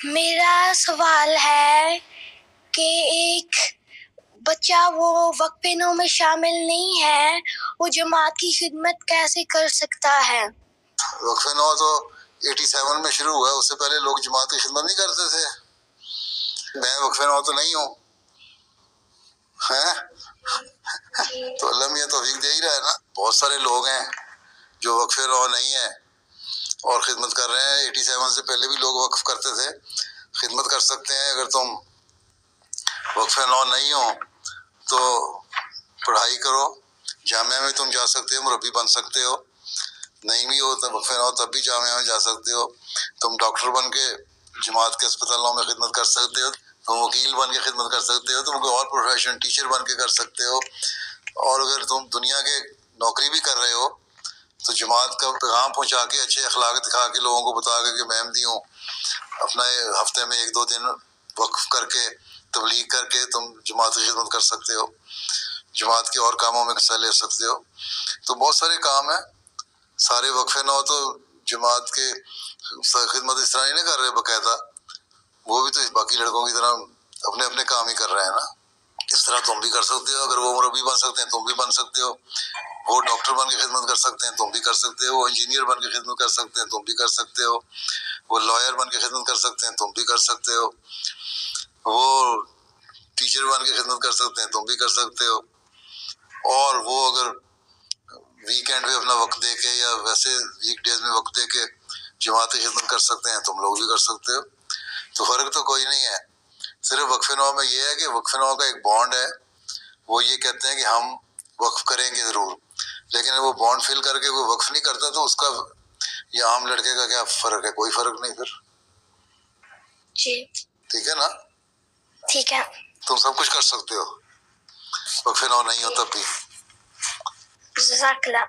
میرا سوال ہے کہ ایک بچہ وہ وقفے نو میں شامل نہیں ہے، وہ جماعت کی خدمت کیسے کر سکتا ہے؟ وقفے نو تو 87 میں شروع ہوا ہے، اس سے پہلے لوگ جماعت کی خدمت نہیں کرتے تھے۔ میں وقفے نو تو نہیں ہوں، تو اللہ میاں توفیق دے ہی رہا ہے نا۔ بہت سارے لوگ ہیں جو وقفے نو نہیں ہیں اور خدمت کر رہے ہیں۔ 87 سے پہلے بھی لوگ وقف کرتے تھے، خدمت کر سکتے ہیں۔ اگر تم وقفے نو نہیں ہو تو پڑھائی کرو، جامعہ میں تم جا سکتے ہو، مربی بن سکتے ہو۔ نہیں بھی ہو تو وقفے نو تب بھی جامعہ میں جا سکتے ہو۔ تم ڈاکٹر بن کے جماعت کے اسپتالوں میں خدمت کر سکتے ہو، تم وکیل بن کے خدمت کر سکتے ہو، تم کوئی اور پروفیشن ٹیچر بن کے کر سکتے ہو۔ اور اگر تم دنیا کے نوکری بھی کر رہے ہو تو جماعت کا پیغام پہنچا کے، اچھے اخلاق دکھا کے، لوگوں کو بتا کے کہ میں احمدی ہوں، اپنا ہفتے میں 1-2 دن وقف کر کے تبلیغ کر کے تم جماعت کی خدمت کر سکتے ہو، جماعت کے اور کاموں میں حصہ لے سکتے ہو۔ تو بہت سارے کام ہیں۔ سارے وقفے نو تو جماعت کے خدمت اس طرح نہیں کر رہے باقاعدہ، وہ بھی تو باقی لڑکوں کی طرح اپنے اپنے کام ہی کر رہے ہیں نا۔ اس طرح تم بھی کر سکتے ہو۔ اگر وہ مربی بن سکتے ہیں تم بھی بن سکتے ہو، وہ ڈاکٹر بن کے خدمت کر سکتے ہیں تم بھی کر سکتے ہو، وہ انجینئر بن کے خدمت کر سکتے ہیں تم بھی کر سکتے ہو، وہ لائر بن کے خدمت کر سکتے ہیں تم بھی کر سکتے ہو، وہ ٹیچر بن کے خدمت کر سکتے ہیں تم بھی کر سکتے ہو۔ اور وہ اگر ویکینڈ پہ اپنا وقت دے کے یا ویسے ویک ڈیز میں وقت دے کے جماعت کی خدمت کر سکتے ہیں تم لوگ بھی کر سکتے ہو۔ تو فرق تو کوئی نہیں ہے، صرف وقفے نو میں یہ ہے کہ وقفے نو کا ایک بانڈ ہے، وہ یہ کہتے ہیں کہ ہم وقف کریں گے ضرور، لیکن وہ بانڈ فل کر کے کوئی وقف نہیں کرتا تو اس کا یا عام لڑکے کا کیا فرق ہے؟ کوئی فرق نہیں پھر۔ جی ٹھیک ہے نا؟ ٹھیک ہے۔ تم سب کچھ کر سکتے ہو، وقفے نو نہیں ہو تب بھی۔ جزاک اللہ۔